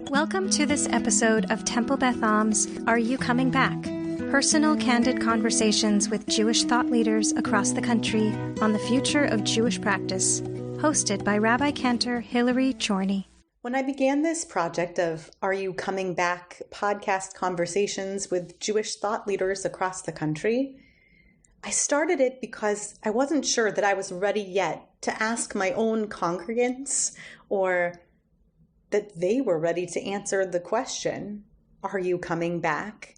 Welcome to this episode of Temple Beth Am's Are You Coming Back? Personal, candid conversations with Jewish thought leaders across the country on the future of Jewish practice, hosted by Rabbi Cantor Chorny. When I began this project of Are You Coming Back podcast conversations with Jewish thought leaders across the country, I started it because I wasn't sure that I was ready yet to ask my own congregants or that they were ready to answer the question, are you coming back?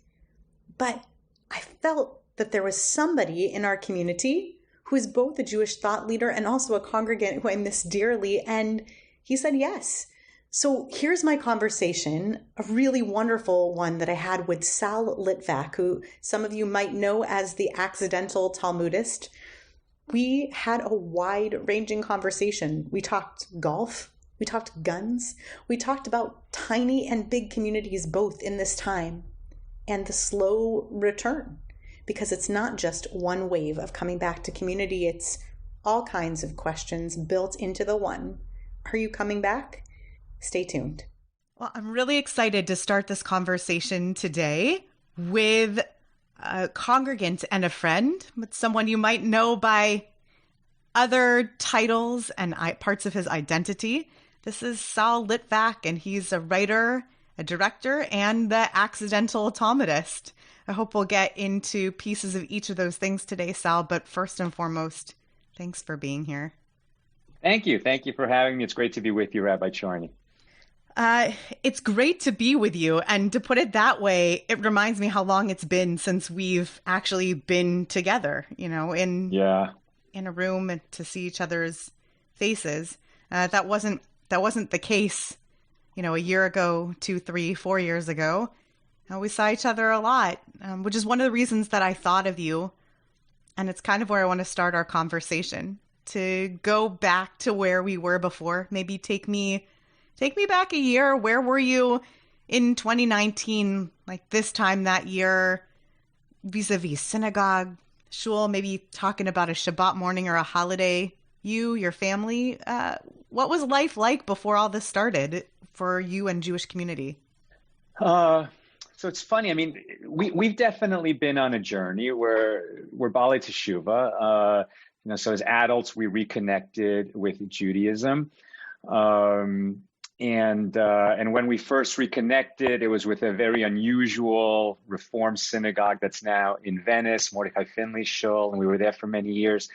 But I felt that there was somebody in our community who is both a Jewish thought leader and also a congregant who I miss dearly, and he said yes. So here's my conversation, a really wonderful one that I had with Sal Litvak, who some of you might know as the Accidental Talmudist. We had a wide-ranging conversation. We talked golf. We talked guns. We talked about tiny and big communities both in this time and the slow return, because it's not just one wave of coming back to community. It's all kinds of questions built into the one. Are you coming back? Stay tuned. Well, I'm really excited to start this conversation today with a congregant and a friend, with someone you might know by other titles and parts of his identity. This is Sal Litvak, and he's a writer, a director, and the Accidental Talmudist. I hope we'll get into pieces of each of those things today, Sal, but first and foremost, thanks for being here. Thank you. Thank you for having me. It's great to be with you, Rabbi Chorny. It's great to be with you. And to put it that way, it reminds me how long it's been since we've actually been together, in a room and to see each other's faces. That wasn't the case, a year ago, 2, 3, 4 years ago. We saw each other a lot, which is one of the reasons that I thought of you. And it's kind of where I want to start our conversation, to go back to where we were before. Maybe take me back a year. Where were you in 2019, like this time that year, vis-a-vis synagogue, shul, maybe talking about a Shabbat morning or a holiday? You, your family, what was life like before all this started for you and Jewish community? So it's funny. I mean, we've definitely been on a journey where we're Baalei Teshuvah. So as adults, we reconnected with Judaism. And when we first reconnected, it was with a very unusual Reform synagogue that's now in Venice, Mordechai Finley Shul, and we were there for many years.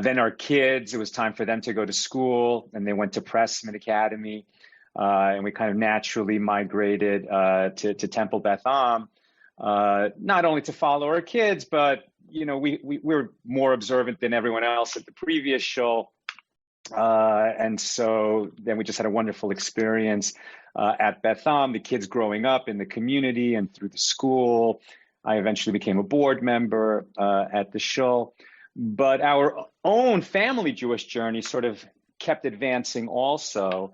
Then our kids, it was time for them to go to school, and they went to Pressman Academy, and we kind of naturally migrated to Temple Beth Am, not only to follow our kids, but we were more observant than everyone else at the previous shul. And so then we just had a wonderful experience at Beth Am, the kids growing up in the community and through the school. I eventually became a board member at the shul. But our own family Jewish journey sort of kept advancing also.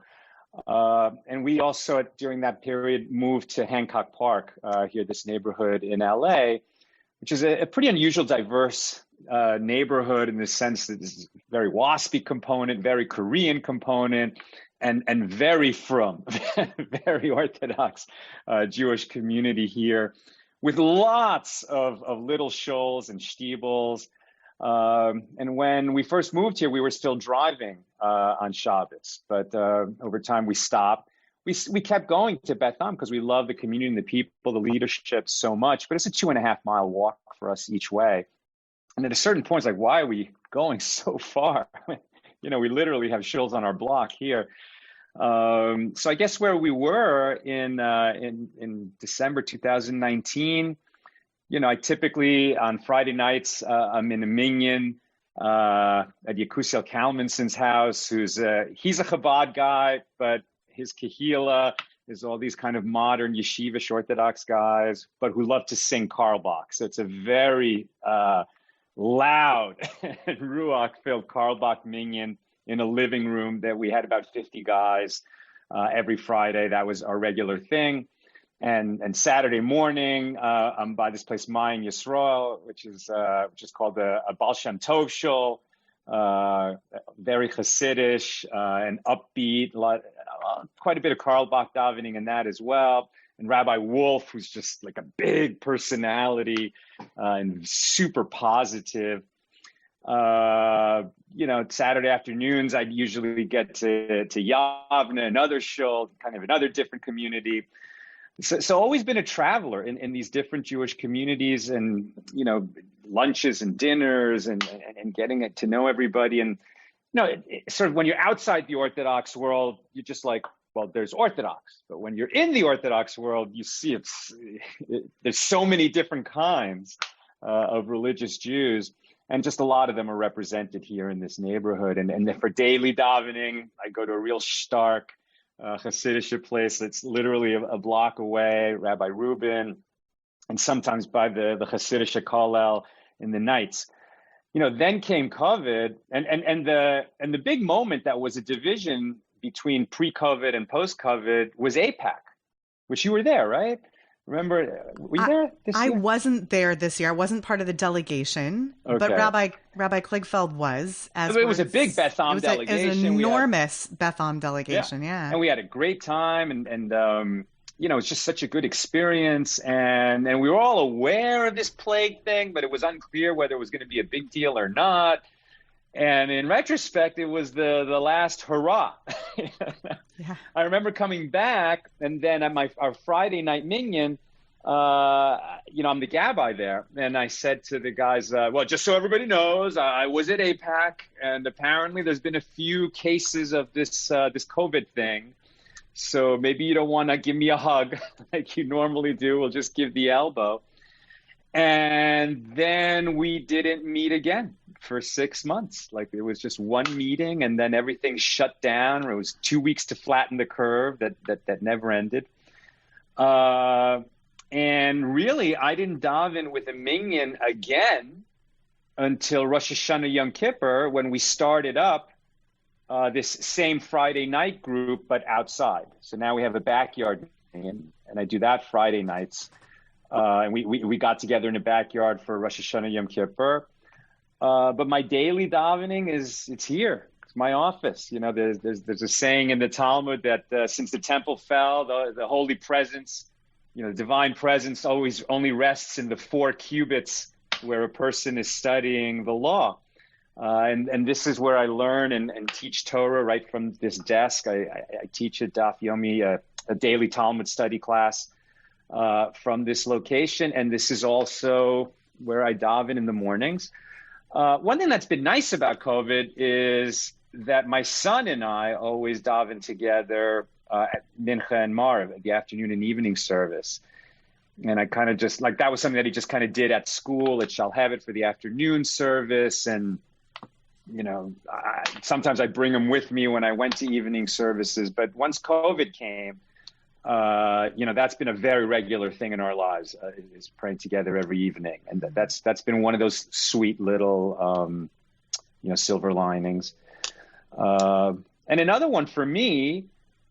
And we also, during that period, moved to Hancock Park, here, this neighborhood in LA, which is a pretty unusual, diverse neighborhood in the sense that this is a very WASPy component, very Korean component, and very frum, very Orthodox Jewish community here, with lots of little shuls and shtibels. And when we first moved here, we were still driving on Shabbos, but over time we stopped. We kept going to Beth Am because we love the community and the people, the leadership so much, but it's a 2.5 mile walk for us each way. And at a certain point, it's like, why are we going so far? We literally have shuls on our block here. So I guess where we were in December 2019, I typically on Friday nights, I'm in a minyan at Yekusiel Kalmanson's house, he's a Chabad guy, but his kahila is all these kind of modern yeshivish Orthodox guys, but who love to sing Karl Bach. So it's a very loud and ruach-filled Karl Bach minyan in a living room that we had about 50 guys every Friday. That was our regular thing. And Saturday morning, I'm by this place, Mayin Yisrael, which is called a Baal Shem Tov shul. very Hasidish and upbeat, quite a bit of Karl Bach davening in that as well. And Rabbi Wolf, who's just like a big personality and super positive. Saturday afternoons, I'd usually get to Yavne, another shul, kind of another different community. So always been a traveler in these different Jewish communities, and, lunches and dinners and getting to know everybody. And, sort of when you're outside the Orthodox world, you're just like, well, there's Orthodox. But when you're in the Orthodox world, you see there's so many different kinds of religious Jews. And just a lot of them are represented here in this neighborhood. And for daily davening, I go to a real stark Hasidic place that's literally a block away, Rabbi Rubin, and sometimes by the Hasidic Kollel in the nights. Then came COVID, and the big moment that was a division between pre-COVID and post-COVID was APAC, which you were there, right? Remember, were you there this year? I wasn't there this year. I wasn't part of the delegation, okay. But Rabbi Kligfeld was. It was a big Beth Am delegation. It was an enormous Beth Am delegation, yeah. And we had a great time, and it was just such a good experience. And we were all aware of this plague thing, but it was unclear whether it was going to be a big deal or not. And in retrospect, it was the last hurrah. Yeah. I remember coming back, and then at our Friday night minyan, I'm the gabbai there, and I said to the guys, well, just so everybody knows, I was at APAC, and apparently there's been a few cases of this COVID thing. So maybe you don't want to give me a hug like you normally do. We'll just give the elbow. And then we didn't meet again for 6 months. Like, it was just one meeting, and then everything shut down. It was 2 weeks to flatten the curve that never ended. And really, I didn't daven with a minyan again until Rosh Hashanah Yom Kippur, when we started up this same Friday night group, but outside. So now we have a backyard minyan, and I do that Friday nights. And we got together in the backyard for Rosh Hashanah Yom Kippur. But my daily davening it's here. It's my office. There's a saying in the Talmud that since the temple fell, the holy presence, the divine presence only rests in the 4 cubits where a person is studying the law. And this is where I learn and teach Torah right from this desk. I teach at Daf Yomi, a daily Talmud study class from this location. And this is also where I daven in the mornings. One thing that's been nice about COVID is that my son and I always daven together at Mincha and Mariv, the afternoon and evening service. And I kind of just, like, that was something that he just kind of did at school at Shalhevet for the afternoon service. And, sometimes I bring him with me when I went to evening services. But once COVID came, that's been a very regular thing in our lives, is praying together every evening. And that's been one of those sweet little, silver linings. And another one for me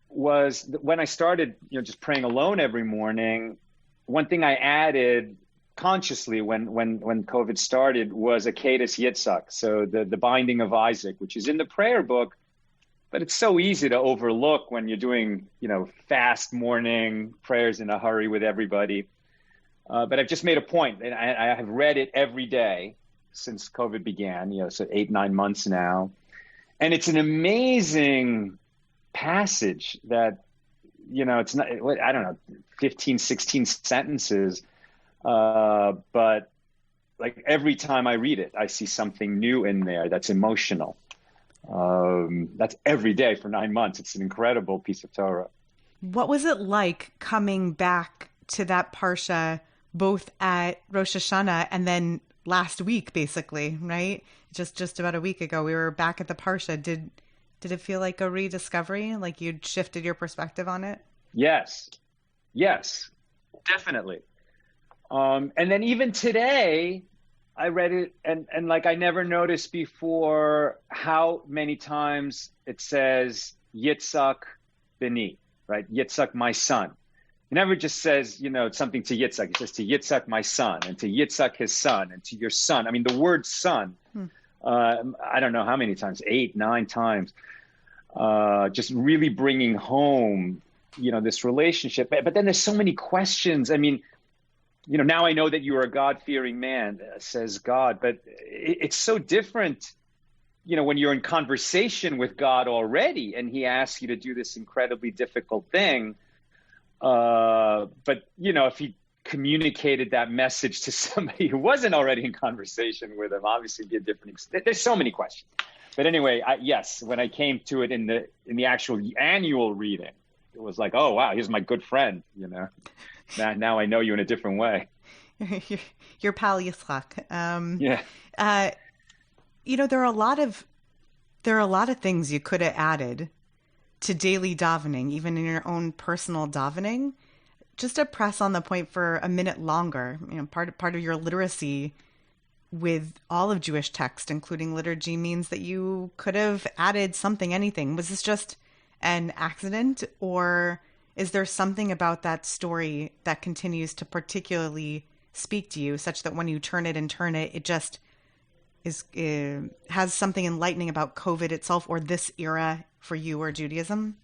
was when I started, just praying alone every morning. One thing I added consciously when COVID started was a Akedas Yitzhak. So the binding of Isaac, which is in the prayer book, but it's so easy to overlook when you're doing, fast morning prayers in a hurry with everybody. But I've just made a point, and I have read it every day since COVID began, so 8-9 months now. And it's an amazing passage that, it's not, I don't know, 15, 16 sentences. But like every time I read it, I see something new in there that's emotional. That's every day for 9 months. It's an incredible piece of Torah. What was it like coming back to that Parsha, both at Rosh Hashanah and then last week, basically, right? Just about a week ago, we were back at the Parsha. Did it feel like a rediscovery? Like you'd shifted your perspective on it? Yes, definitely. And then even today, I read it and like I never noticed before how many times it says Yitzhak Beni, right? Yitzhak, my son. It never just says, something to Yitzhak. It says to Yitzhak, my son, and to Yitzhak, his son, and to your son. I mean, the word son I don't know how many times, 8, 9 times, just really bringing home, this relationship. But then there's so many questions. I mean, now I know that you are a God-fearing man, says God, but it's so different, when you're in conversation with God already and he asks you to do this incredibly difficult thing. But, if he communicated that message to somebody who wasn't already in conversation with him, obviously it'd be a different, there's so many questions. But anyway, yes, when I came to it in the actual annual reading, it was like, oh, wow, here's my good friend, Now I know you in a different way. Your pal Yitzchak. Yeah. There are a lot of things you could have added to daily davening, even in your own personal davening. Just to press on the point for a minute longer, part of your literacy with all of Jewish text, including liturgy, means that you could have added something, anything. Was this just an accident, or is there something about that story that continues to particularly speak to you, such that when you turn it, it just has something enlightening about COVID itself or this era for you or Judaism?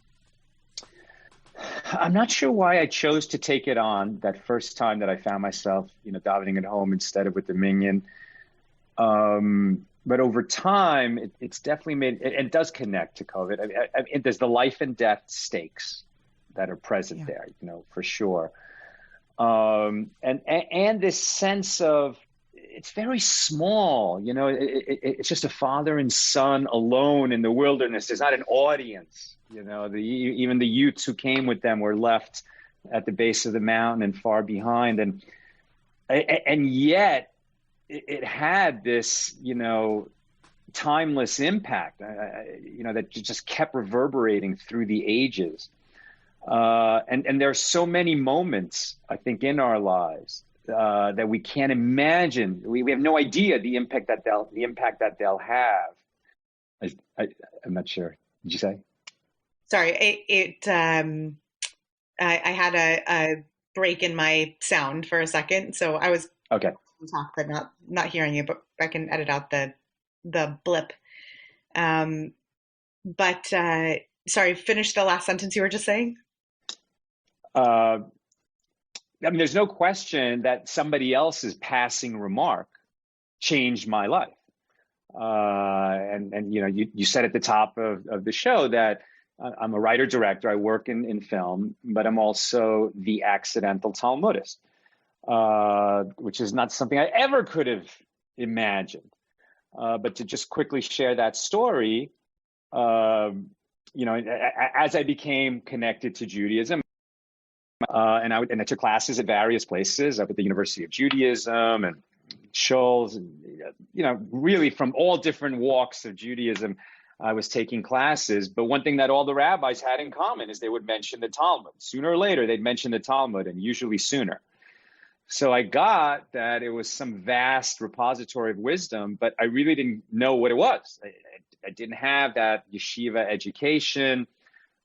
I'm not sure why I chose to take it on that first time that I found myself, davening at home instead of with the minyan. But over time, it's definitely made, it does connect to COVID. I mean, there's the life and death stakes that are present there, for sure. And this sense of, it's very small, it's just a father and son alone in the wilderness. There's not an audience, even the youths who came with them were left at the base of the mountain and far behind. And yet it had this, timeless impact, that just kept reverberating through the ages. And there are so many moments, I think, in our lives that we can't imagine. We have no idea the impact that they'll have. I'm not sure. Did you say? Sorry, I had a break in my sound for a second, so I was okay. Talk, but not hearing you. But I can edit out the blip. But sorry, finish the last sentence you were just saying. I mean, there's no question that somebody else's passing remark changed my life. And you said at the top of the show that I'm a writer-director. I work in film, but I'm also the accidental Talmudist, which is not something I ever could have imagined. But to just quickly share that story, as I became connected to Judaism, and I took classes at various places, up at the University of Judaism and shuls, and really from all different walks of Judaism, I was taking classes. But one thing that all the rabbis had in common is they would mention the Talmud. Sooner or later, they'd mention the Talmud, and usually sooner. So I got that it was some vast repository of wisdom, but I really didn't know what it was. I didn't have that yeshiva education.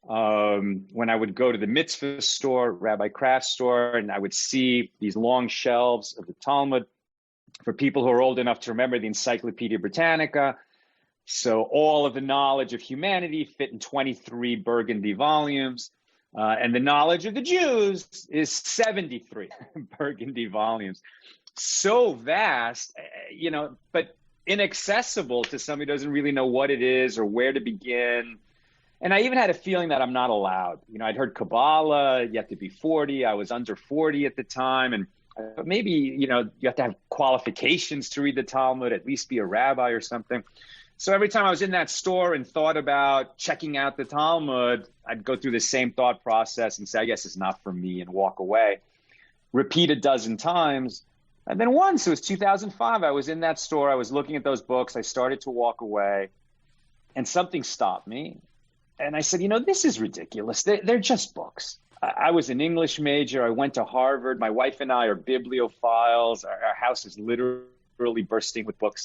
When I would go to the mitzvah store, rabbi craft store, and I would see these long shelves of the Talmud for people who are old enough to remember the Encyclopedia Britannica. So all of the knowledge of humanity fit in 23 burgundy volumes. And the knowledge of the Jews is 73 burgundy volumes. So vast, but inaccessible to somebody who doesn't really know what it is or where to begin. And I even had a feeling that I'm not allowed. I'd heard Kabbalah, you have to be 40. I was under 40 at the time. And maybe, you have to have qualifications to read the Talmud, at least be a rabbi or something. So every time I was in that store and thought about checking out the Talmud, I'd go through the same thought process and say, I guess it's not for me, and walk away. Repeat a dozen times. And then once, it was 2005, I was in that store. I was looking at those books. I started to walk away, and something stopped me. And I said, this is ridiculous. They're just books. I was an English major. I went to Harvard. My wife and I are bibliophiles. Our house is literally bursting with books.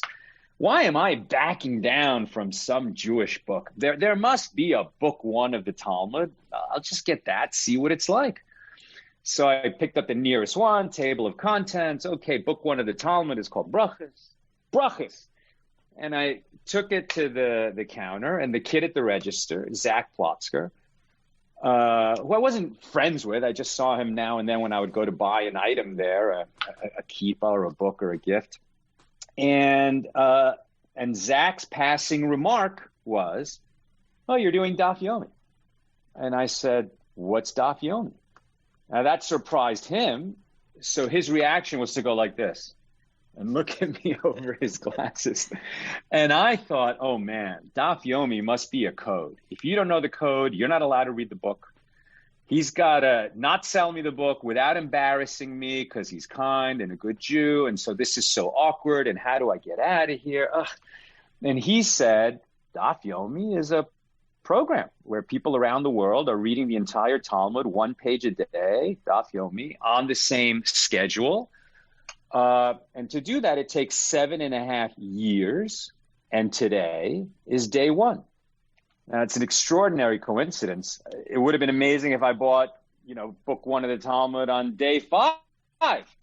Why am I backing down from some Jewish book? There must be a book one of the Talmud. I'll just get that, see what it's like. So I picked up the nearest one, table of contents. Okay, book one of the Talmud is called Brachos. and I took it to the counter, and the kid at the register, Zach Plotzker, who I wasn't friends with. I just saw him now and then when I would go to buy an item there, a kippah or a book or a gift. And Zach's passing remark was, "Oh, you're doing Daf Yomi." And I said, "What's Daf Yomi?" Now that surprised him. So his reaction was to go like this and look at me over his glasses. And I thought, oh man, Daf Yomi must be a code. If you don't know the code, you're not allowed to read the book. He's got to not sell me the book without embarrassing me because he's kind and a good Jew. And so this is so awkward. And how do I get out of here? Ugh. And he said, Daf Yomi is a program where people around the world are reading the entire Talmud, 1 page a day, Daf Yomi, on the same schedule. And to do that, it takes 7.5 years. And today is day 1. Now, it's an extraordinary coincidence. It would have been amazing if I bought, book 1 of the Talmud on day 5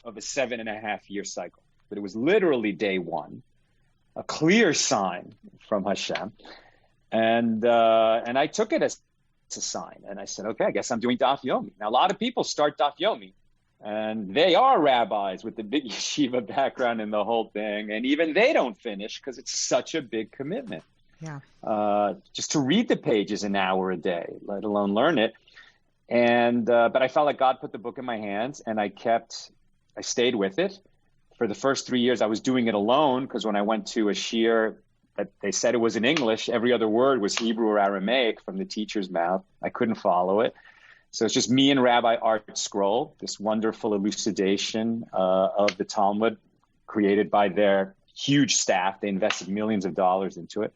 of a 7.5-year cycle. But it was literally day 1, a clear sign from Hashem. And I took it as a sign. And I said, okay, I guess I'm doing Daf Yomi. Now, a lot of people start Daf Yomi, and they are rabbis with the big yeshiva background and the whole thing. And even they don't finish because it's such a big commitment. Yeah. Just to read the pages an hour a day, let alone learn it. And but I felt like God put the book in my hands, and I stayed with it. For the first 3 years, I was doing it alone because when I went to a shiur that they said it was in English, every other word was Hebrew or Aramaic from the teacher's mouth. I couldn't follow it. So it's just me and Rabbi Art Scroll, this wonderful elucidation of the Talmud created by their huge staff. They invested millions of dollars into it.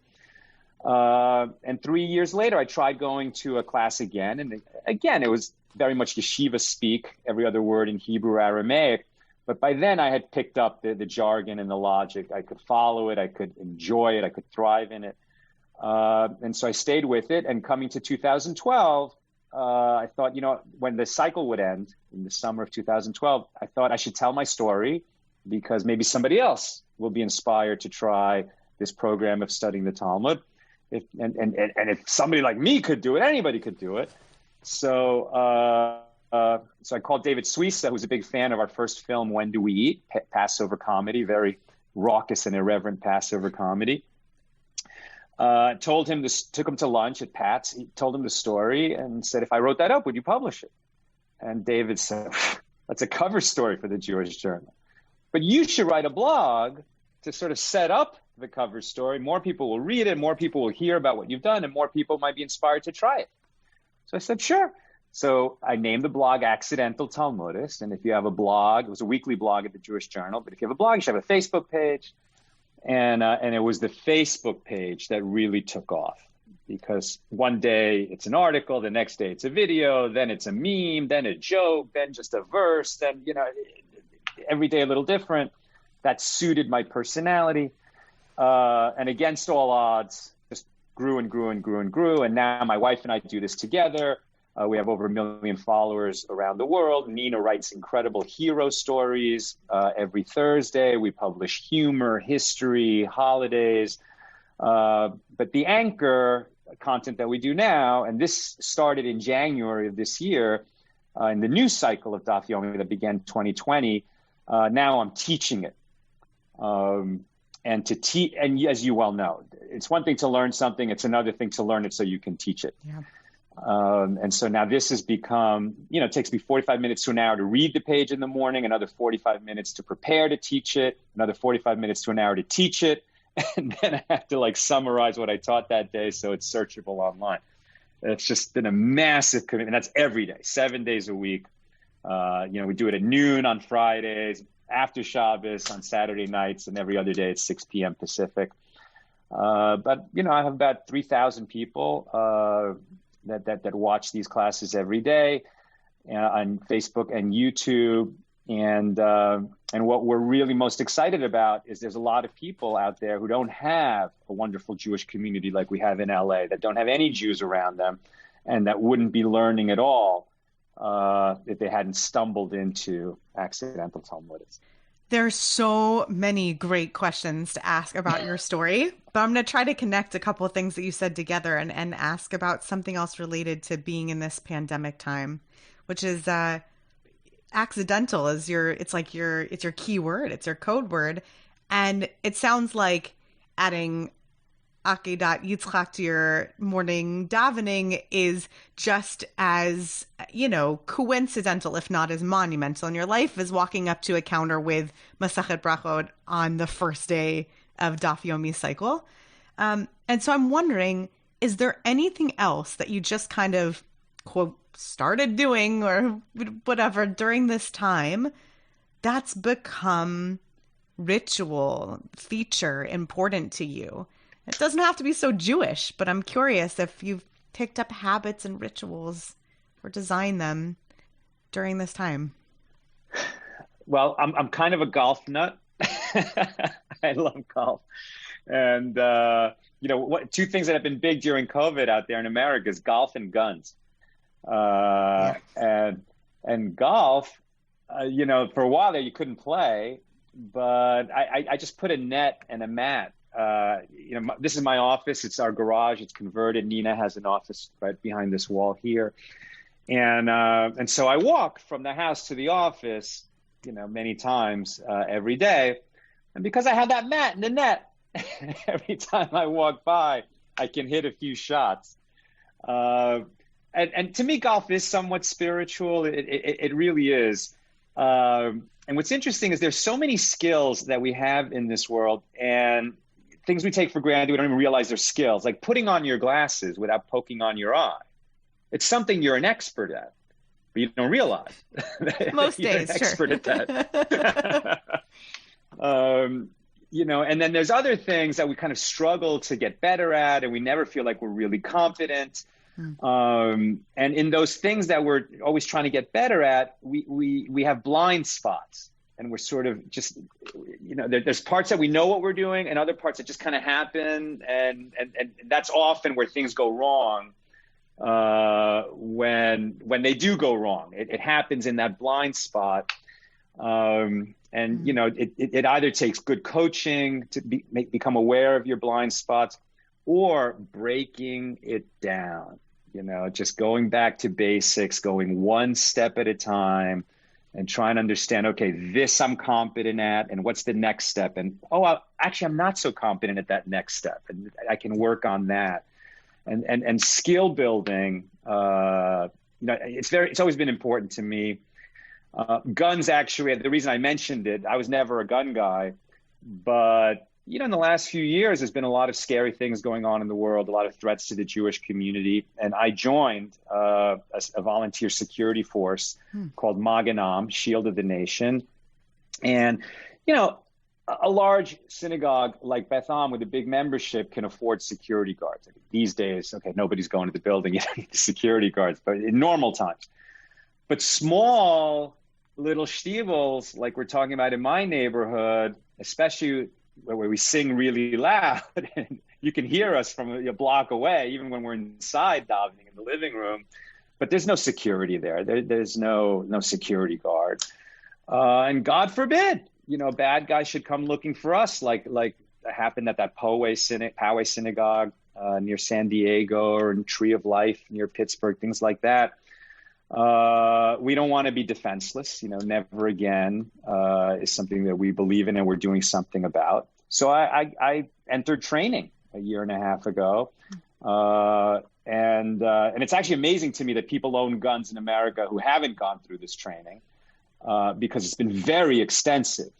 And 3 years later, I tried going to a class again. And again, it was very much yeshiva speak, every other word in Hebrew or Aramaic. But by then I had picked up the jargon and the logic. I could follow it. I could enjoy it. I could thrive in it. And so I stayed with it. And coming to 2012, I thought, when the cycle would end in the summer of 2012, I thought I should tell my story because maybe somebody else will be inspired to try this program of studying the Talmud. And if somebody like me could do it, anybody could do it. So I called David Suissa, who's a big fan of our first film, When Do We Eat? Passover comedy, very raucous and irreverent Passover comedy. Took him to lunch at Pat's. He told him the story and said, if I wrote that up, would you publish it? And David said, that's a cover story for the Jewish Journal. But you should write a blog to sort of set up the cover story. More people will read it, more people will hear about what you've done, and more people might be inspired to try it. So I said, sure. So I named the blog Accidental Talmudist. And if you have a blog, it was a weekly blog at the Jewish Journal, but if you have a blog, you should have a Facebook page. And it was the Facebook page that really took off because one day it's an article, the next day it's a video, then it's a meme, then a joke, then just a verse, then, every day a little different. That suited my personality. And against all odds, just grew and grew and grew and grew. And now my wife and I do this together. We have over 1 million followers around the world. Nina writes incredible hero stories every Thursday. We publish humor, history, holidays. But the anchor content that we do now, and this started in January of this year, in the new cycle of Daf Yomi that began 2020, now I'm teaching it. And as you well know, it's one thing to learn something, it's another thing to learn it so you can teach it. Yeah. And so now this has become, it takes me 45 minutes to an hour to read the page in the morning, another 45 minutes to prepare to teach it, another 45 minutes to an hour to teach it. And then I have to summarize what I taught that day so it's searchable online. It's just been a massive commitment. That's every day, 7 days a week. We do it at noon on Fridays, after Shabbos on Saturday nights, and every other day at 6 p.m. Pacific. But I have about 3,000 people that watch these classes every day on Facebook and YouTube. And what we're really most excited about is there's a lot of people out there who don't have a wonderful Jewish community like we have in LA, that don't have any Jews around them, and that wouldn't be learning at all if they hadn't stumbled into Accidental Talmudist. There's so many great questions to ask about your story, but I'm going to try to connect a couple of things that you said together and ask about something else related to being in this pandemic time, which is accidental is it's your key word. It's your code word. And it sounds like adding Accidental Yitzchak to your morning davening is just as, coincidental, if not as monumental in your life, as walking up to a counter with Masachet Brachot on the first day of Daf Yomi cycle. And so I'm wondering, is there anything else that you just kind of, quote, started doing or whatever during this time that's become ritual, feature, important to you? It doesn't have to be so Jewish, but I'm curious if you've picked up habits and rituals or designed them during this time. Well, I'm kind of a golf nut. I love golf. And, two things that have been big during COVID out there in America is golf and guns. And golf, for a while there you couldn't play, but I just put a net and a mat. This is my office. It's our garage. It's converted. Nina has an office right behind this wall here. And so I walk from the house to the office, many times every day. And because I have that mat and the net, every time I walk by, I can hit a few shots. And to me, golf is somewhat spiritual. It really is. And what's interesting is there's so many skills that we have in this world, and things we take for granted, we don't even realize they're skills, like putting on your glasses without poking on your eye. It's something you're an expert at, but you don't realize. Most you're days, an expert at that. And then there's other things that we kind of struggle to get better at, and we never feel like we're really competent. And in those things that we're always trying to get better at, we have blind spots. And we're sort of just, there's parts that we know what we're doing and other parts that just kind of happen. And that's often where things go wrong when they do go wrong. It happens in that blind spot. It either takes good coaching to become aware of your blind spots or breaking it down, just going back to basics, going one step at a time. And try and understand, okay, this I'm competent at, and what's the next step? And I'm not so competent at that next step, and I can work on that. And skill building, it's always been important to me. Guns, actually, the reason I mentioned it, I was never a gun guy, but in the last few years, there's been a lot of scary things going on in the world, a lot of threats to the Jewish community. And I joined a volunteer security force called Maganam, Shield of the Nation. And, a large synagogue like Beth Am with a big membership can afford security guards. These days, okay, nobody's going to the building, you don't need security guards, but in normal times. But small little shtibels, like we're talking about in my neighborhood, especially where we sing really loud and you can hear us from a block away, even when we're inside davening in the living room, but there's no security there. There's no security guard. And God forbid, bad guys should come looking for us, like happened at that Poway synagogue near San Diego, or in Tree of Life near Pittsburgh, things like that. We don't want to be defenseless, never again is something that we believe in and we're doing something about. So I entered training a year and a half ago. And it's actually amazing to me that people own guns in America who haven't gone through this training because it's been very extensive.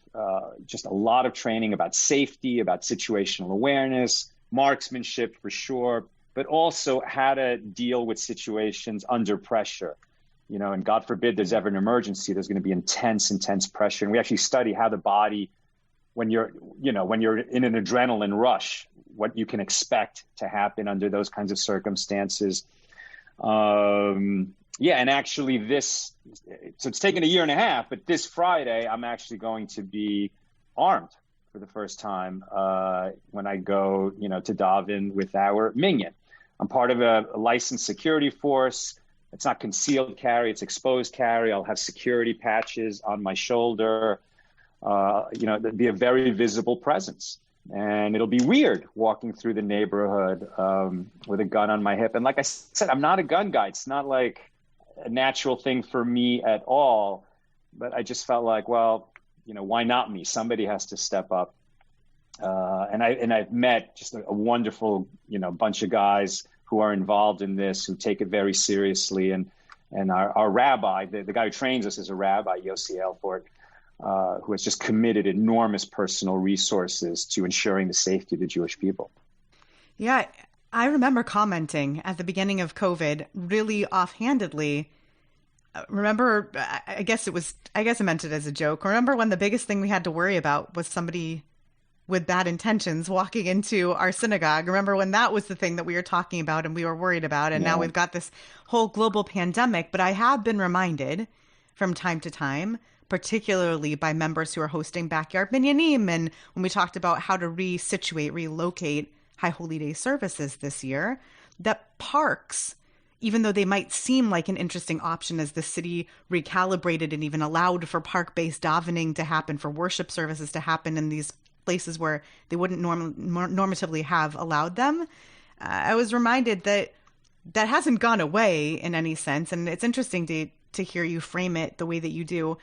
Just a lot of training about safety, about situational awareness, marksmanship for sure, but also how to deal with situations under pressure. And God forbid there's ever an emergency, there's going to be intense pressure. And we actually study how the body, when you're in an adrenaline rush, what you can expect to happen under those kinds of circumstances. And actually so it's taken a year and a half, but this Friday, I'm actually going to be armed for the first time when I go, to daven with our minyan. I'm part of a licensed security force. It's not concealed carry, it's exposed carry. I'll have security patches on my shoulder. be a very visible presence. And it'll be weird walking through the neighborhood with a gun on my hip. And like I said, I'm not a gun guy. It's not like a natural thing for me at all. But I just felt like, well, why not me? Somebody has to step up. And I've met just a wonderful, bunch of guys who are involved in this, who take it very seriously. And our rabbi, the guy who trains us is a rabbi, Yossi Elford, who has just committed enormous personal resources to ensuring the safety of the Jewish people. Yeah, I remember commenting at the beginning of COVID, really offhandedly. Remember, I guess I meant it as a joke. Remember when the biggest thing we had to worry about was somebody with bad intentions walking into our synagogue? Remember when that was the thing that we were talking about and we were worried about? And now we've got this whole global pandemic. But I have been reminded from time to time, particularly by members who are hosting Backyard Minyanim, and when we talked about how to relocate High Holy Day services this year, that parks, even though they might seem like an interesting option as the city recalibrated and even allowed for park-based davening to happen, for worship services to happen in these places where they wouldn't normatively have allowed them, I was reminded that hasn't gone away in any sense. And it's interesting to hear you frame it the way that you do.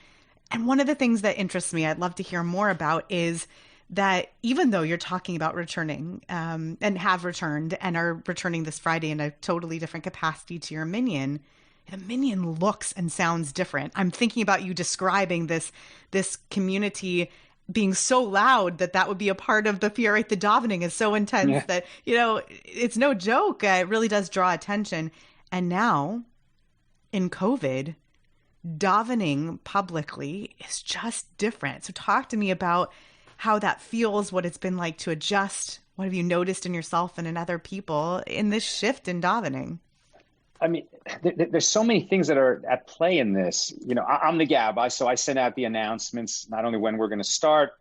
And one of the things that interests me, I'd love to hear more about, is that even though you're talking about returning and have returned and are returning this Friday in a totally different capacity to your minyan, the minyan looks and sounds different. I'm thinking about you describing this community being so loud that would be a part of the fear, right? The davening is so intense that, it's no joke. It really does draw attention. And now in COVID, davening publicly is just different. So talk to me about how that feels, what it's been like to adjust. What have you noticed in yourself and in other people in this shift in davening? I mean, there's so many things that are at play in this. I'm the gabbai, so I send out the announcements, not only when we're going to start,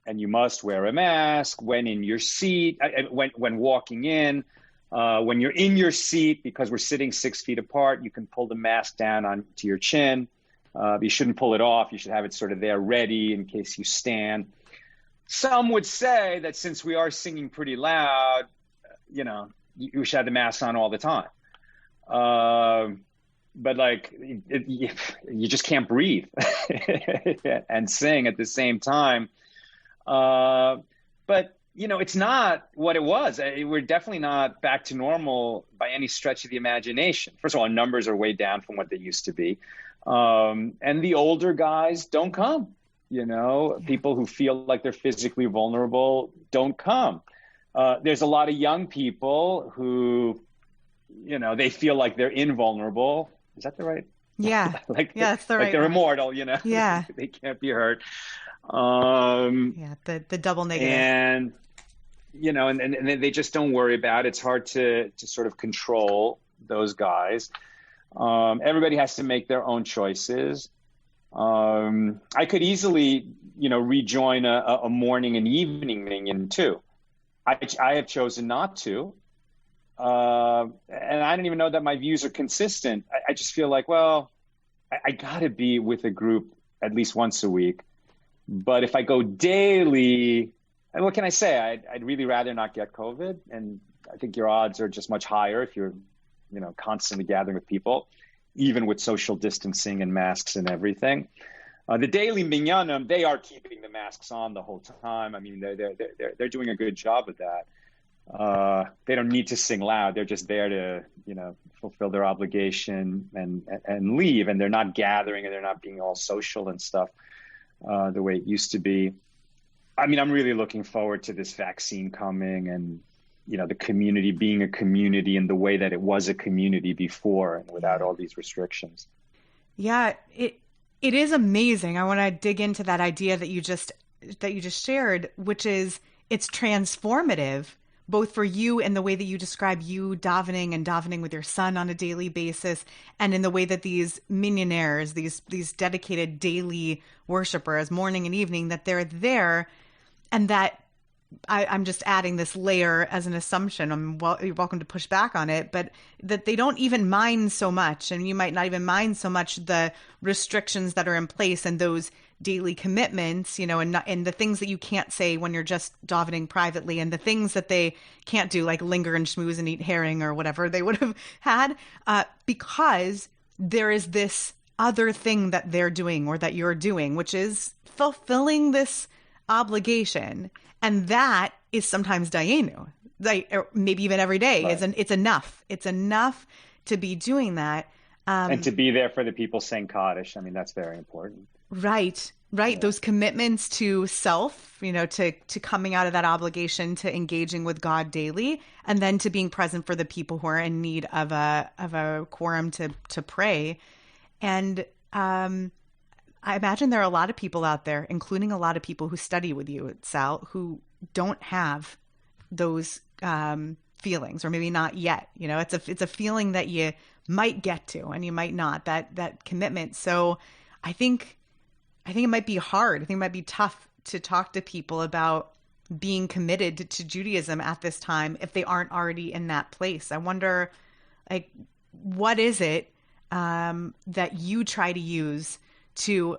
and you must wear a mask, when in your seat, when walking in, when you're in your seat, because we're sitting 6 feet apart, you can pull the mask down onto your chin. You shouldn't pull it off. You should have it sort of there ready in case you stand. Some would say that since we are singing pretty loud, you should have the mask on all the time. But you just can't breathe and sing at the same time. But it's not what it was. We're definitely not back to normal by any stretch of the imagination. First of all, our numbers are way down from what they used to be. And the older guys don't come. People who feel like they're physically vulnerable don't come. There's a lot of young people who, they feel like they're invulnerable. Is that the right? Yeah. That's the right. Like they're immortal, Yeah. They can't be hurt. The double negative. And, and they just don't worry about it. It's hard to sort of control those guys. Everybody has to make their own choices. I could easily, rejoin a morning and evening minyan too. I have chosen not to. And I don't even know that my views are consistent. I just feel like, well, I got to be with a group at least once a week. But if I go daily, and what can I say? I'd really rather not get COVID. And I think your odds are just much higher if you're, constantly gathering with people, even with social distancing and masks and everything. The daily minyanim, they are keeping the masks on the whole time. I mean, they're doing a good job of that. They don't need to sing loud. They're just there to, fulfill their obligation and leave. And they're not gathering and they're not being all social and stuff the way it used to be. I mean, I'm really looking forward to this vaccine coming and, the community being a community in the way that it was a community before and without all these restrictions. Yeah, it is amazing. I want to dig into that idea that you just shared, which is it's transformative, both for you and the way that you describe you davening and davening with your son on a daily basis, and in the way that these minyaneers, these dedicated daily worshipers, morning and evening, that they're there, and that I'm just adding this layer as an assumption. You're welcome to push back on it, but that they don't even mind so much, and you might not even mind so much the restrictions that are in place and those daily commitments, and the things that you can't say when you're just davening privately, and the things that they can't do, like linger and schmooze and eat herring or whatever they would have had, because there is this other thing that they're doing or that you're doing, which is fulfilling this obligation. And that is sometimes dayenu, or maybe even every day. Right. It's enough. It's enough to be doing that. And to be there for the people saying Kaddish. I mean, that's very important. Right. Yeah. Those commitments to self, to coming out of that obligation to engaging with God daily, and then to being present for the people who are in need of a quorum to pray. And I imagine there are a lot of people out there, including a lot of people who study with you, Sal, who don't have those feelings, or maybe not yet. It's a feeling that you might get to, and you might not, that commitment. So I think it might be hard. I think it might be tough to talk to people about being committed to Judaism at this time if they aren't already in that place. I wonder, what is it that you try to use to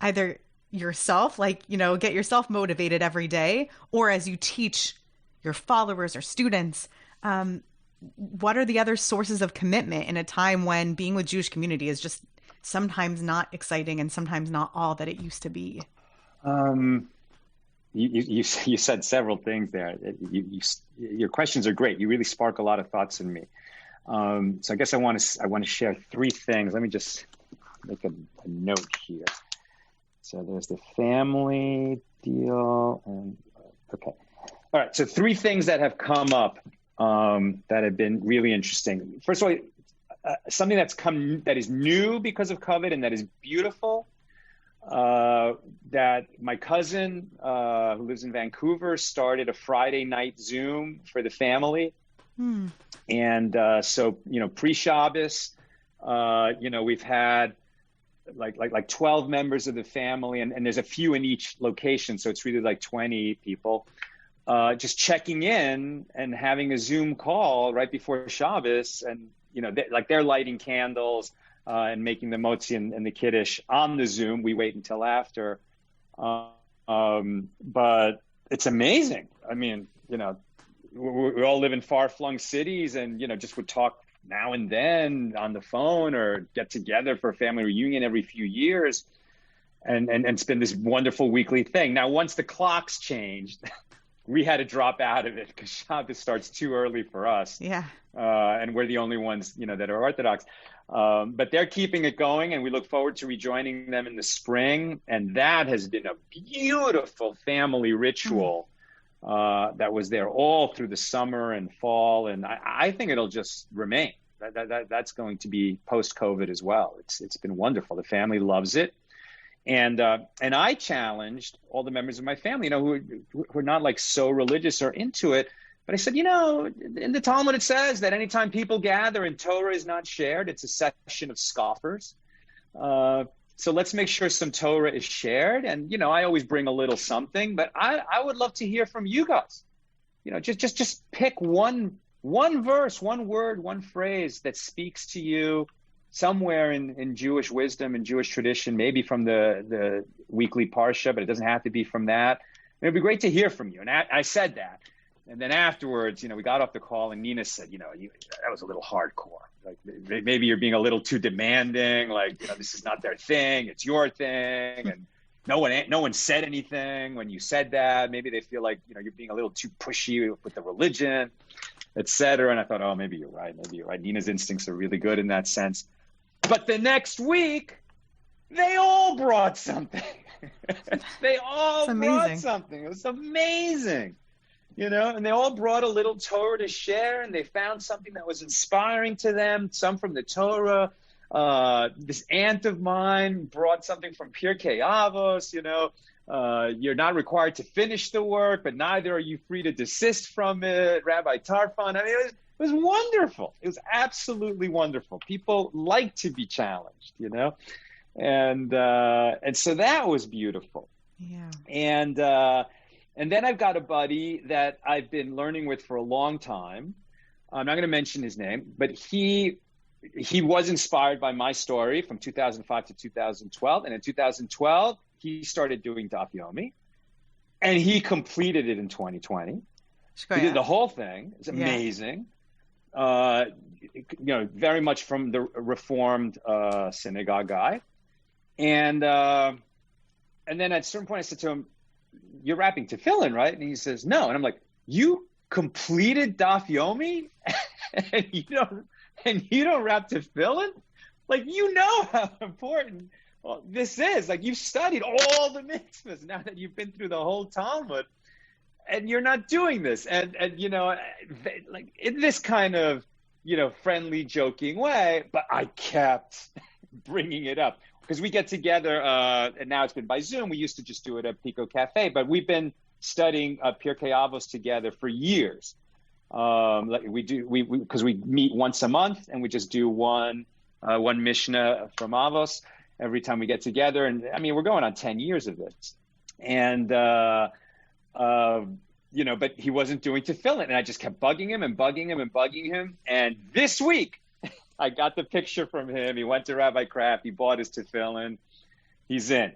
either yourself, get yourself motivated every day, or as you teach your followers or students, what are the other sources of commitment in a time when being with Jewish community is just sometimes not exciting and sometimes not all that it used to be? You said several things there. Your questions are great. You really spark a lot of thoughts in me. So I guess I want to share three things. Let me just make a note here. So there's the family deal, and okay. All right. So three things that have come up that have been really interesting. First of all, something that is new because of COVID and that is beautiful. That my cousin who lives in Vancouver started a Friday night Zoom for the family. And so, pre-Shabbos, we've had like 12 members of the family, and there's a few in each location. So it's really like 20 people just checking in and having a Zoom call right before Shabbos. And, they're lighting candles and making the motzi and the kiddush on the Zoom. We wait until after. But it's amazing. I mean, we all live in far-flung cities, and, just would talk now and then on the phone or get together for a family reunion every few years and it's been this wonderful weekly thing. Now, once the clocks changed, we had to drop out of it because Shabbos starts too early for us. Yeah. And we're the only ones, that are Orthodox. But they're keeping it going, and we look forward to rejoining them in the spring. And that has been a beautiful family ritual. That was there all through the summer and fall, and I think it'll just remain. That's going to be post-COVID as well. It's been wonderful. The family loves it, and I challenged all the members of my family, who are not like so religious or into it. But I said, in the Talmud it says that anytime people gather and Torah is not shared, it's a session of scoffers. So let's make sure some Torah is shared. And, I always bring a little something, but I would love to hear from you guys. Just pick one verse, one word, one phrase that speaks to you somewhere in Jewish wisdom and Jewish tradition, maybe from the weekly Parsha, but it doesn't have to be from that. It'd be great to hear from you. And I said that. And then afterwards, we got off the call, and Nina said, that was a little hardcore. Like, maybe you're being a little too demanding. Like, this is not their thing; it's your thing. And no one said anything when you said that. Maybe they feel like you're being a little too pushy with the religion, etc. And I thought, oh, maybe you're right. Nina's instincts are really good in that sense. But the next week, they all brought something. They all brought something. It was amazing. And they all brought a little Torah to share, and they found something that was inspiring to them, some from the Torah. This aunt of mine brought something from Pirkei Avos, you're not required to finish the work, but neither are you free to desist from it. Rabbi Tarfon, it was wonderful. It was absolutely wonderful. People like to be challenged, and so that was beautiful. Yeah. And And then I've got a buddy that I've been learning with for a long time. I'm not going to mention his name, but he was inspired by my story from 2005 to 2012. And in 2012, he started doing Daf Yomi, and he completed it in 2020. He did the whole thing. It's amazing. Very much from the Reformed synagogue guy. And then at a certain point I said to him, "You're wrapping tefillin, right?" And he says, "No." And I'm like, "You completed Daf Yomi and you don't wrap tefillin? Like, you know how important this is. Like, you've studied all the mitzvahs now that you've been through the whole Talmud, and you're not doing this." And like in this kind of, friendly, joking way, but I kept bringing it up because we get together, and now it's been by Zoom. We used to just do it at Pico Cafe, but we've been studying Pirkei Avos together for years. Because we meet once a month, and we just do one Mishnah from Avos every time we get together. And I mean, we're going on 10 years of this. And, but he wasn't doing tefillin, and I just kept bugging him. And this week, I got the picture from him. He went to Rabbi Kraft. He bought his tefillin. He's in.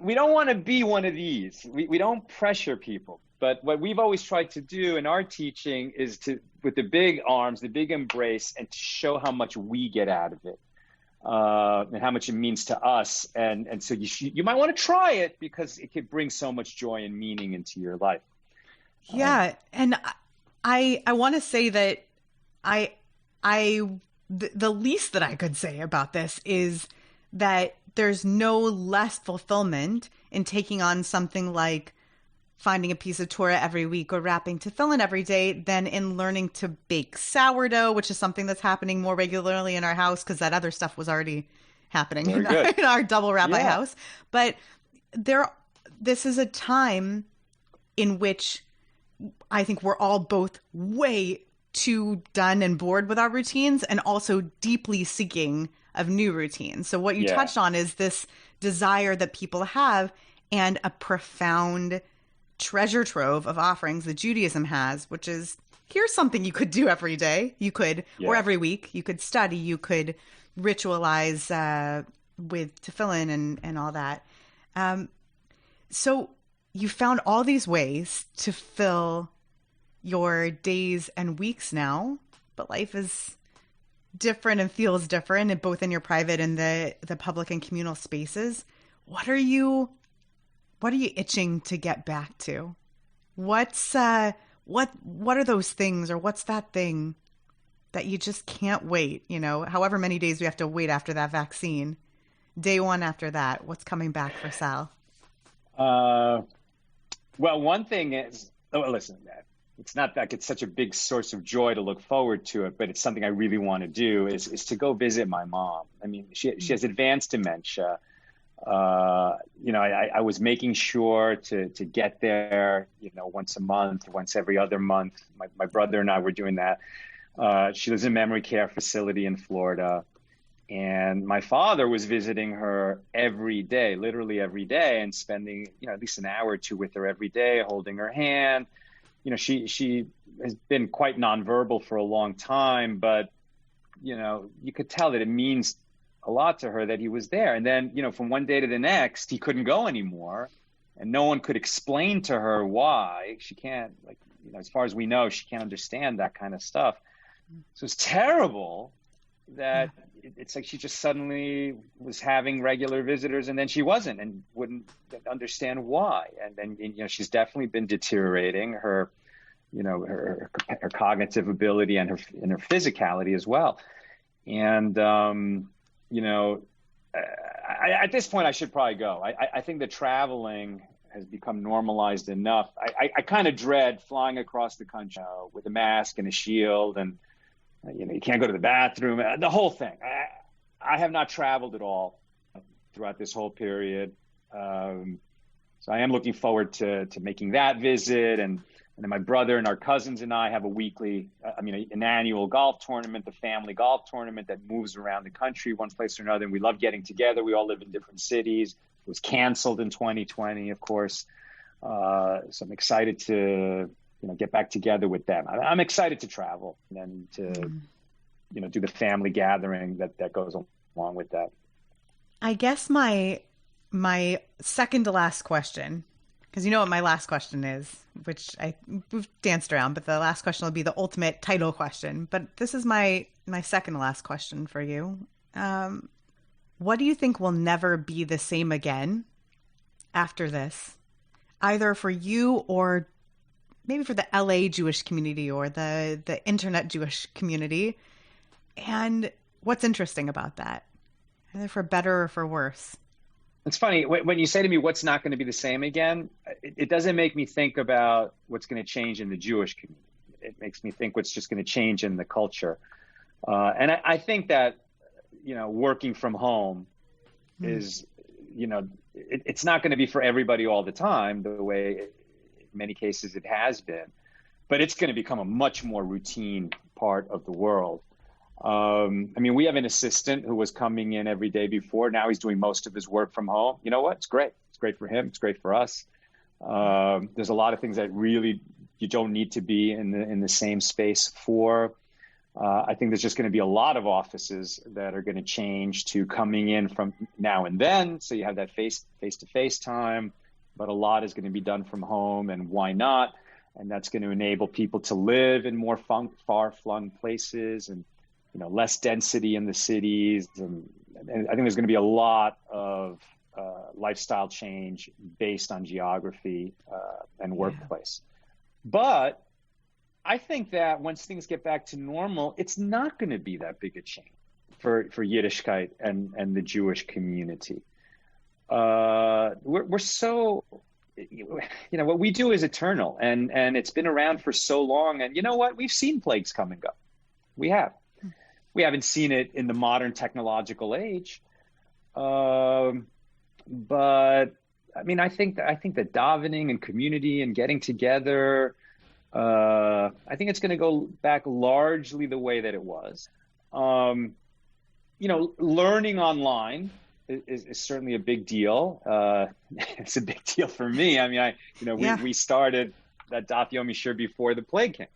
We don't want to be one of these. We don't pressure people. But what we've always tried to do in our teaching is with the big arms, the big embrace, and to show how much we get out of it. And how much it means to us. And so you might want to try it because it could bring so much joy and meaning into your life. Yeah. And I want to say that the least that I could say about this is that there's no less fulfillment in taking on something like finding a piece of Torah every week or wrapping tefillin every day than in learning to bake sourdough, which is something that's happening more regularly in our house because that other stuff was already happening in our double rabbi house. But this is a time in which I think we're all both way too done and bored with our routines and also deeply seeking of new routines. So what you touched on is this desire that people have and a profound treasure trove of offerings that Judaism has, which is, here's something you could do every day. You could, or every week, you could study, you could ritualize with tefillin and all that. So you found all these ways to fill your days and weeks now, but life is different and feels different, both in your private and the public and communal spaces. What are you itching to get back to? What are those things, or what's that thing that you just can't wait? However many days we have to wait after that vaccine, day one after that, what's coming back for Sal? Well, one thing is, listen, it's not like it's such a big source of joy to look forward to it, but it's something I really want to do is to go visit my mom. I mean, she has advanced dementia. I was making sure to get there, once a month, once every other month. My brother and I were doing that. She lives in a memory care facility in Florida. And my father was visiting her every day, literally every day, and spending, at least an hour or two with her every day, holding her hand. She has been quite nonverbal for a long time, but, you could tell that it means a lot to her that he was there. And then, from one day to the next, he couldn't go anymore. And no one could explain to her why. She can't, as far as we know, she can't understand that kind of stuff. So it's terrible that it's like she just suddenly was having regular visitors and then she wasn't and wouldn't understand why. And then, she's definitely been deteriorating her, her cognitive ability and her physicality as well. And, at this point I should probably go. I think that traveling has become normalized enough. I kind of dread flying across the country with a mask and a shield and, you can't go to the bathroom, the whole thing. I have not traveled at all throughout this whole period. So I am looking forward to making that visit. And then my brother and our cousins and I have an annual golf tournament, the family golf tournament that moves around the country one place or another. And we love getting together. We all live in different cities. was canceled in 2020, of course. So I'm excited to, get back together with them. I'm excited to travel and to, do the family gathering that goes along with that. I guess my second to last question, because you know what my last question is, which we've danced around, but the last question will be the ultimate title question. But this is my second to last question for you. What do you think will never be the same again after this, either for you or maybe for the LA Jewish community or the internet Jewish community? And what's interesting about that, either for better or for worse? It's funny, when you say to me, what's not going to be the same again, it doesn't make me think about what's going to change in the Jewish community. It makes me think what's just going to change in the culture. And I think that, working from home is, it's not going to be for everybody all the time, the way in many cases it has been, but it's going to become a much more routine part of the world. We have an assistant who was coming in every day before. Now he's doing most of his work from home. You know what? It's great. It's great for him. It's great for us. There's a lot of things that really you don't need to be in the same space for. I think there's just going to be a lot of offices that are going to change to coming in from now and then. So you have that face-to-face time, but a lot is going to be done from home, and why not? And that's going to enable people to live in more far-flung places and less density in the cities. And I think there's going to be a lot of lifestyle change based on geography and workplace. But I think that once things get back to normal, it's not going to be that big a change for Yiddishkeit and the Jewish community. We're so, what we do is eternal, and it's been around for so long. And you know what? We've seen plagues come and go. We have. We haven't seen it in the modern technological age. But I think that davening and community and getting together, I think it's going to go back largely the way that it was. Learning online is certainly a big deal. It's a big deal for me. We started that Daf Yomi Shir before the plague came.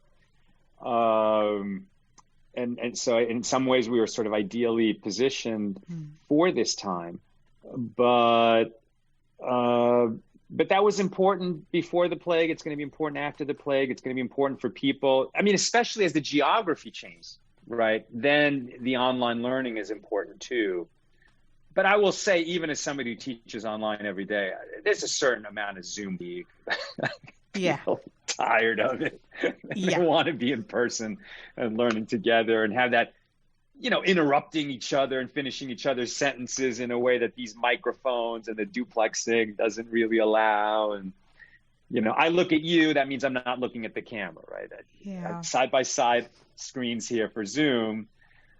And so in some ways we were sort of ideally positioned for this time, but that was important before the plague. It's going to be important after the plague. It's going to be important for people. Especially as the geography changes, right? Then the online learning is important too. But I will say, even as somebody who teaches online every day, there's a certain amount of Zoom league. People tired of it. They want to be in person and learning together and have that, interrupting each other and finishing each other's sentences in a way that these microphones and the duplexing doesn't really allow. And, I look at you, that means I'm not looking at the camera, right? Side-by-side screens here for Zoom,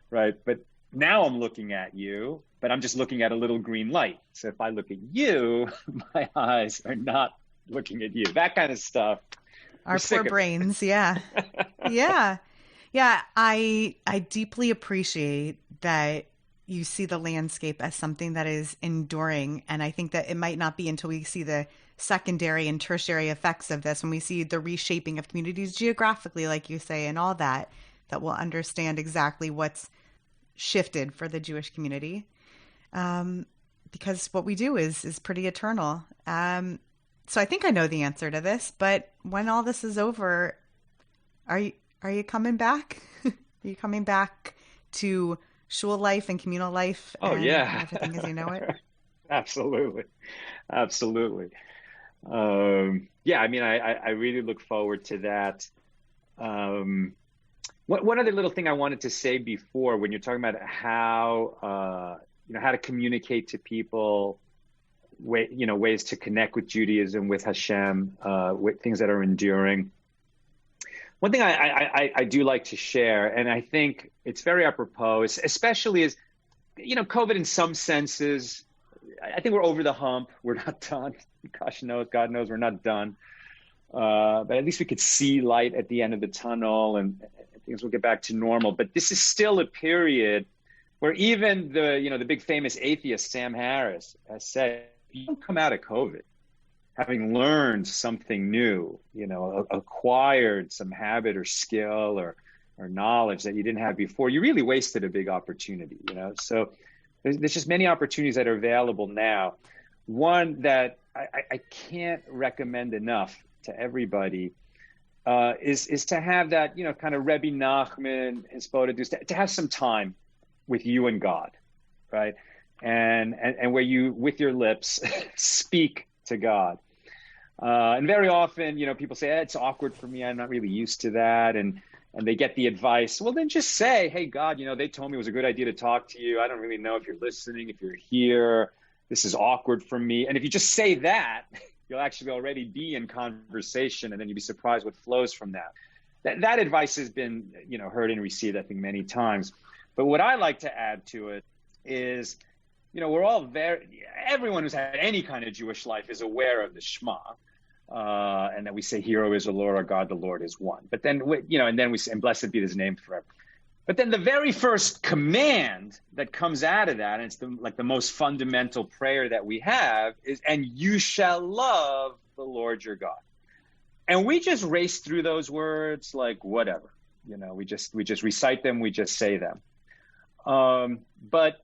right? But now I'm looking at you, but I'm just looking at a little green light. So if I look at you, my eyes are not looking at you. That kind of stuff. Our poor brains. Yeah. I deeply appreciate that you see the landscape as something that is enduring. And I think that it might not be until we see the secondary and tertiary effects of this, when we see the reshaping of communities geographically, like you say, and all that we'll understand exactly what's shifted for the Jewish community. Because what we do is pretty eternal. So I think I know the answer to this, but when all this is over, are you coming back? Are you coming back to shul life and communal life? Oh, and yeah. Everything as you know it? Absolutely. I really look forward to that. One other little thing I wanted to say before, when you're talking about how to communicate to people, ways to connect with Judaism, with Hashem, with things that are enduring. One thing I do like to share, and I think it's very apropos, especially is, COVID in some senses, I think we're over the hump. We're not done. God knows we're not done. But at least we could see light at the end of the tunnel, and things will get back to normal. But this is still a period where even the big famous atheist Sam Harris has said, you don't come out of COVID having learned something new, acquired some habit or skill or knowledge that you didn't have before, you really wasted a big opportunity, So there's just many opportunities that are available now. One that I can't recommend enough to everybody is to have that, kind of Rebbe Nachman, Hisbodedus, to have some time with you and God, right? And where you, with your lips, speak to God. And very often, people say, it's awkward for me. I'm not really used to that. And they get the advice, well, then just say, hey, God, they told me it was a good idea to talk to you. I don't really know if you're listening, if you're here. This is awkward for me. And if you just say that, you'll actually already be in conversation, and then you'll be surprised what flows from that. That advice has been, heard and received, I think, many times. But what I like to add to it is, we're all everyone who's had any kind of Jewish life is aware of the Shema, and that we say, "Hero is the Lord our God, the Lord is one." But then, and then we say, "And blessed be His name forever." But then the very first command that comes out of that, and it's the most fundamental prayer that we have, is, "And you shall love the Lord your God." And we just race through those words like whatever, we just recite them, we just say them. But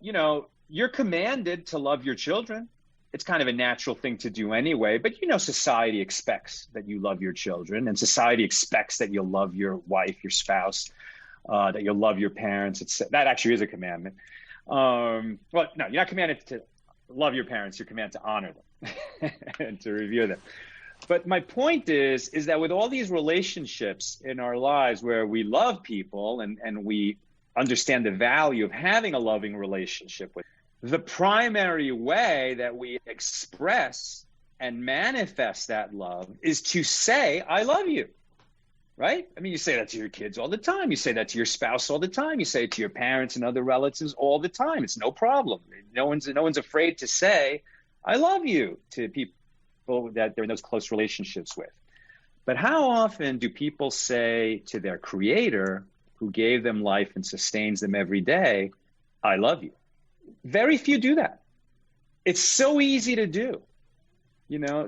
you're commanded to love your children. It's kind of a natural thing to do anyway, but society expects that you love your children, and society expects that you'll love your wife, your spouse, that you'll love your parents. That actually is a commandment. Well, no, you're not commanded to love your parents. You're commanded to honor them and to revere them. But my point is that with all these relationships in our lives where we love people and we understand the value of having a loving relationship with, the primary way that we express and manifest that love is to say, I love you, right? I mean, you say that to your kids all the time. You say that to your spouse all the time. You say it to your parents and other relatives all the time. It's no problem. No one's afraid to say, I love you to people that they're in those close relationships with. But how often do people say to their creator, who gave them life and sustains them every day, I love you? Very few do that. It's so easy to do,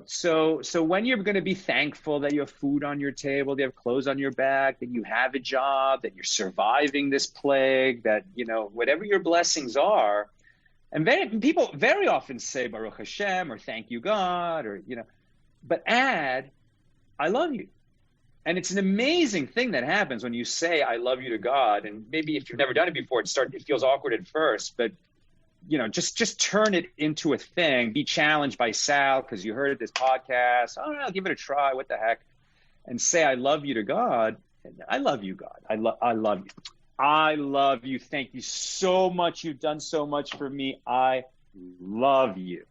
So when you're going to be thankful that you have food on your table, that you have clothes on your back, that you have a job, that you're surviving this plague, that, whatever your blessings are, and people very often say Baruch Hashem or thank you God or, but add, I love you. And it's an amazing thing that happens when you say, I love you to God. And maybe if you've never done it before, it feels awkward at first, but just turn it into a thing. Be challenged by Sal because you heard this podcast. Oh, no, give it a try. What the heck? And say, I love you to God. I love you, God. I love you. I love you. Thank you so much. You've done so much for me. I love you.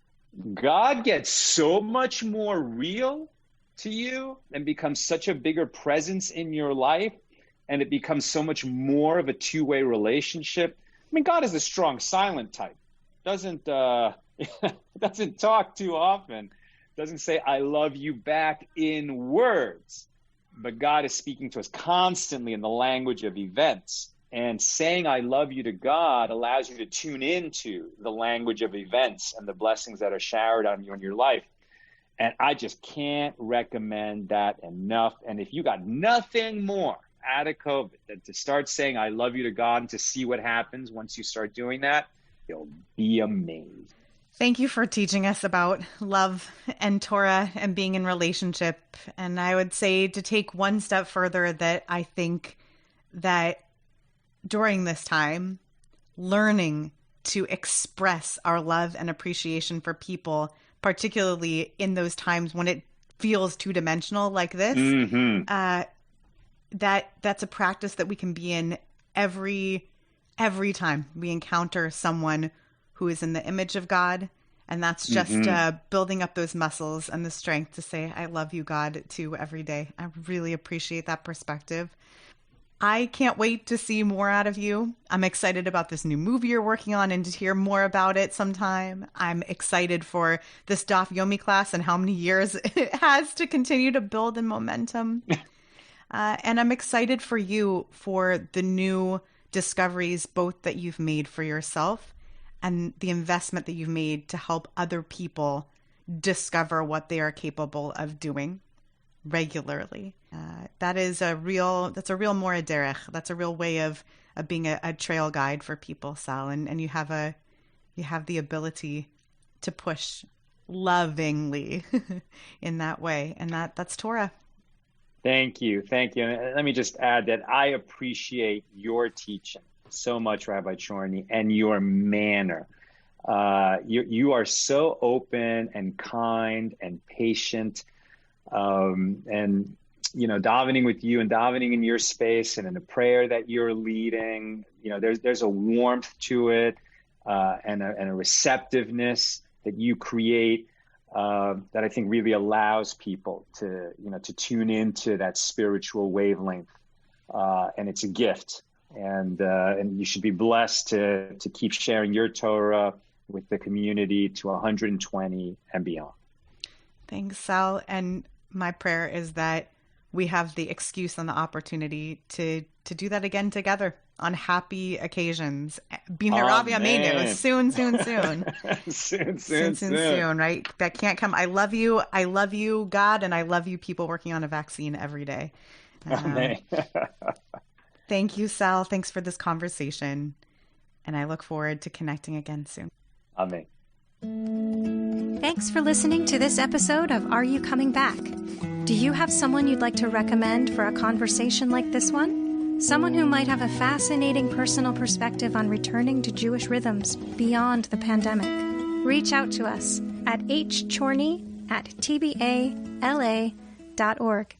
God gets so much more real to you and becomes such a bigger presence in your life. And it becomes so much more of a two-way relationship. I mean, God is a strong silent type. Doesn't talk too often. Doesn't say, I love you back in words. But God is speaking to us constantly in the language of events. And saying I love you to God allows you to tune into the language of events and the blessings that are showered on you in your life. And I just can't recommend that enough. And if you got nothing more out of COVID than to start saying I love you to God and to see what happens once you start doing that, you'll be amazed. Thank you for teaching us about love and Torah and being in relationship. And I would say to take one step further, that I think that during this time, learning to express our love and appreciation for people, particularly in those times when it feels two-dimensional like this, that's a practice that we can be in every time we encounter someone who is in the image of God. And that's just building up those muscles and the strength to say, I love you, God, too, every day. I really appreciate that perspective. I can't wait to see more out of you. I'm excited about this new movie you're working on and to hear more about it sometime. I'm excited for this Daf Yomi class and how many years it has to continue to build in momentum. And I'm excited for you for the new discoveries, both that you've made for yourself and the investment that you've made to help other people discover what they are capable of doing regularly. That's a real mora derech. That's a real way of being a trail guide for people, Sal. And you have the ability to push lovingly in that way. And that's Torah. Thank you. And let me just add that I appreciate your teaching so much, Rabbi Chorny, and your manner. You are so open and kind and patient, and davening with you and davening in your space and in the prayer that you're leading. There's a warmth to it, and a receptiveness that you create that I think really allows people to tune into that spiritual wavelength, and it's a gift. And you should be blessed to keep sharing your Torah with the community to 120 and beyond. Thanks, Sal. And my prayer is that we have the excuse and the opportunity to do that again together on happy occasions. Bimirav Yameinu, soon. soon, right? That can't come. I love you, God, and I love you, people working on a vaccine every day. Thank you, Sal. Thanks for this conversation. And I look forward to connecting again soon. Amen. Thanks for listening to this episode of Are You Coming Back? Do you have someone you'd like to recommend for a conversation like this one? Someone who might have a fascinating personal perspective on returning to Jewish rhythms beyond the pandemic? Reach out to us at hchorny@tbala.org.